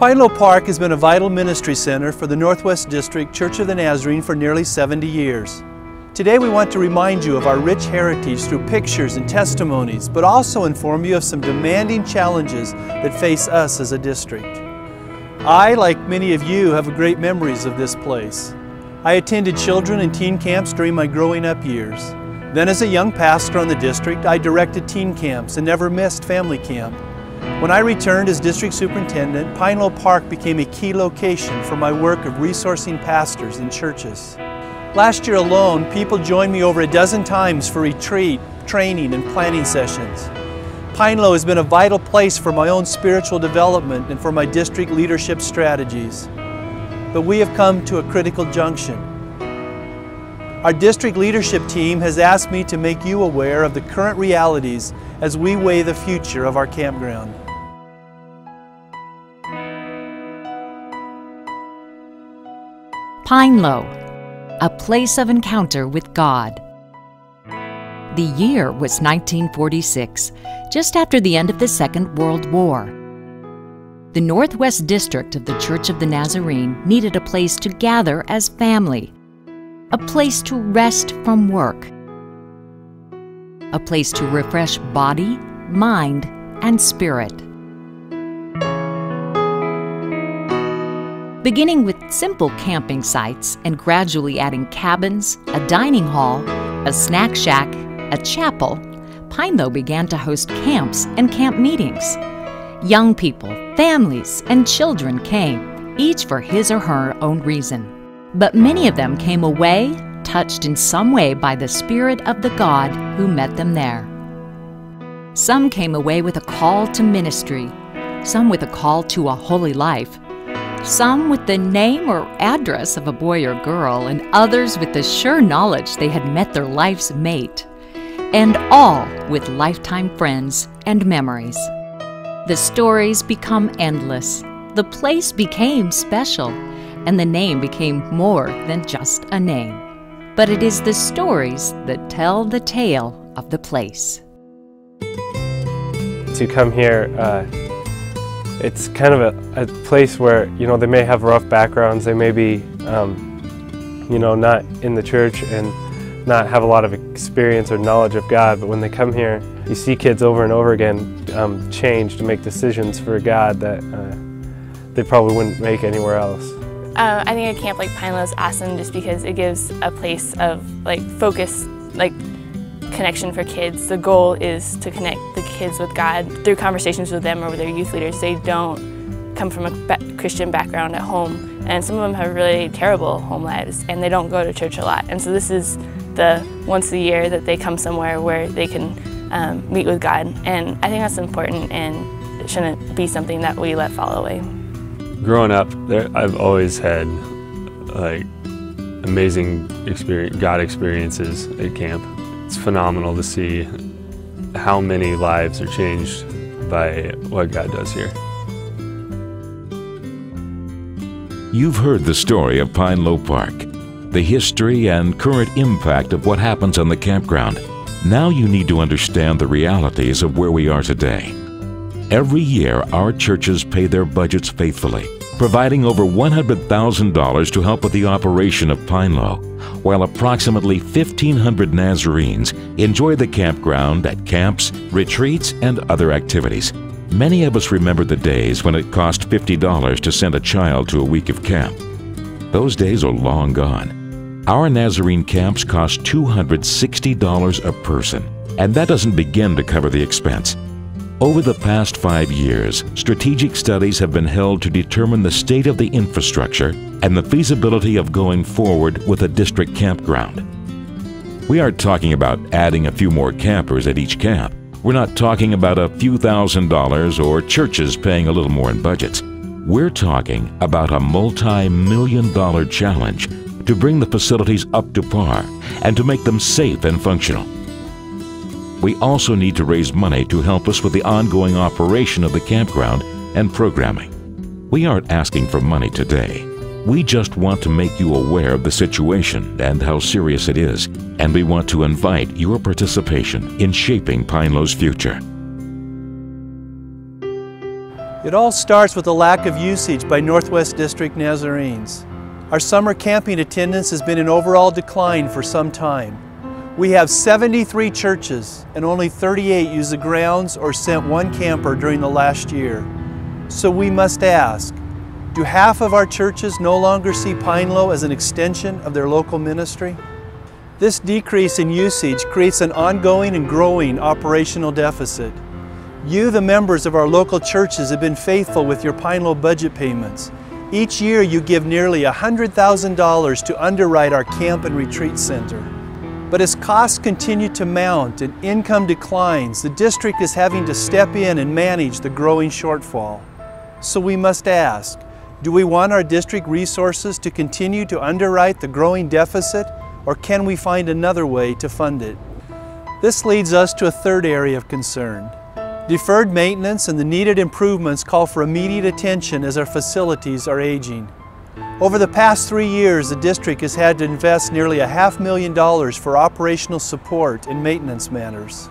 Pinelow Park has been a vital ministry center for the Northwest District Church of the Nazarene for nearly 70 years. Today we want to remind you of our rich heritage through pictures and testimonies, but also inform you of some demanding challenges that face us as a district. I, like many of you, have great memories of this place. I attended children and teen camps during my growing up years. Then as a young pastor on the district, I directed teen camps and never missed family camp. When I returned as district superintendent, Pinelow Park became a key location for my work of resourcing pastors and churches. Last year alone, people joined me over a dozen times for retreat, training, and planning sessions. Pinelow has been a vital place for my own spiritual development and for my district leadership strategies. But we have come to a critical junction. Our district leadership team has asked me to make you aware of the current realities as we weigh the future of our campground. Pinelow, a place of encounter with God. The year was 1946, just after the end of the Second World War. The Northwest District of the Church of the Nazarene needed a place to gather as family, a place to rest from work, a place to refresh body, mind, and spirit. Beginning with simple camping sites and gradually adding cabins, a dining hall, a snack shack, a chapel, Pinelow began to host camps and camp meetings. Young people, families, and children came, each for his or her own reason. But many of them came away touched in some way by the Spirit of the God who met them there. Some came away with a call to ministry, some with a call to a holy life, some with the name or address of a boy or girl, and others with the sure knowledge they had met their life's mate, and all with lifetime friends and memories. The stories become endless, the place became special, and the name became more than just a name. But it is the stories that tell the tale of the place. To come here, it's kind of a place where, they may have rough backgrounds, they may be, not in the church and not have a lot of experience or knowledge of God, but when they come here, you see kids over and over again change to make decisions for God that they probably wouldn't make anywhere else. I think a camp like Pinelow is awesome just because it gives a place of focus, connection for kids. The goal is to connect the kids with God through conversations with them or with their youth leaders. They don't come from a Christian background at home, and some of them have really terrible home lives, and they don't go to church a lot. And so this is the once a year that they come somewhere where they can meet with God. And I think that's important, and it shouldn't be something that we let fall away. Growing up, I've always had amazing God experiences at camp. It's phenomenal to see how many lives are changed by what God does here. You've heard the story of Pinelow Park, the history and current impact of what happens on the campground. Now you need to understand the realities of where we are today. Every year, our churches pay their budgets faithfully, providing over $100,000 to help with the operation of Pinelow, while approximately 1,500 Nazarenes enjoy the campground at camps, retreats, and other activities. Many of us remember the days when it cost $50 to send a child to a week of camp. Those days are long gone. Our Nazarene camps cost $260 a person, and that doesn't begin to cover the expense. Over the past 5 years, strategic studies have been held to determine the state of the infrastructure and the feasibility of going forward with a district campground. We aren't talking about adding a few more campers at each camp. We're not talking about a few $1,000s or churches paying a little more in budgets. We're talking about a multi-million-dollar challenge to bring the facilities up to par and to make them safe and functional. We also need to raise money to help us with the ongoing operation of the campground and programming. We aren't asking for money today. We just want to make you aware of the situation and how serious it is, and we want to invite your participation in shaping Pinelow's future. It all starts with a lack of usage by Northwest District Nazarenes. Our summer camping attendance has been in overall decline for some time. We have 73 churches and only 38 use the grounds or sent one camper during the last year. So we must ask, do half of our churches no longer see Pinelow as an extension of their local ministry? This decrease in usage creates an ongoing and growing operational deficit. You, the members of our local churches, have been faithful with your Pinelow budget payments. Each year you give nearly $100,000 to underwrite our camp and retreat center. But as costs continue to mount and income declines, the district is having to step in and manage the growing shortfall. So we must ask, do we want our district resources to continue to underwrite the growing deficit, or can we find another way to fund it? This leads us to a third area of concern. Deferred maintenance and the needed improvements call for immediate attention as our facilities are aging. Over the past 3 years, the district has had to invest nearly $500,000 for operational support and maintenance matters.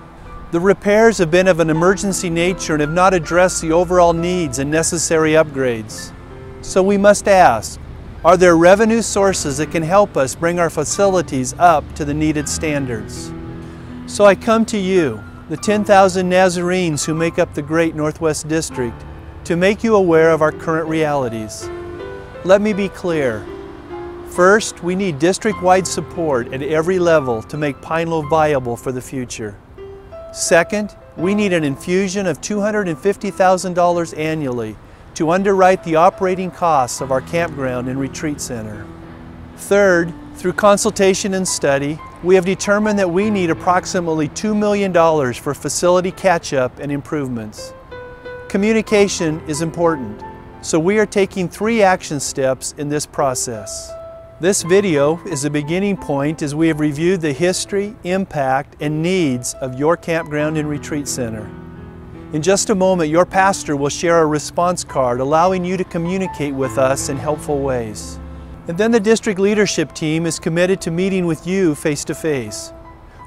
The repairs have been of an emergency nature and have not addressed the overall needs and necessary upgrades. So we must ask, are there revenue sources that can help us bring our facilities up to the needed standards? So I come to you, the 10,000 Nazarenes who make up the great Northwest District, to make you aware of our current realities. Let me be clear. First, we need district-wide support at every level to make Pinelow viable for the future. Second, we need an infusion of $250,000 annually to underwrite the operating costs of our campground and retreat center. Third, through consultation and study, we have determined that we need approximately $2 million for facility catch-up and improvements. Communication is important, so we are taking 3 action steps in this process. This video is a beginning point as we have reviewed the history, impact, and needs of your campground and retreat center. In just a moment, your pastor will share a response card allowing you to communicate with us in helpful ways. And then the district leadership team is committed to meeting with you face-to-face.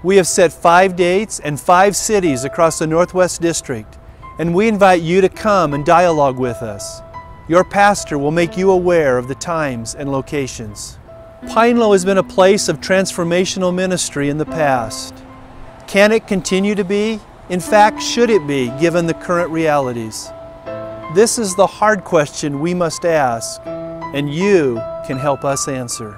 We have set 5 dates and 5 cities across the Northwest District, and we invite you to come and dialogue with us. Your pastor will make you aware of the times and locations. Pinelow has been a place of transformational ministry in the past. Can it continue to be? In fact, should it be, given the current realities? This is the hard question we must ask, and you can help us answer.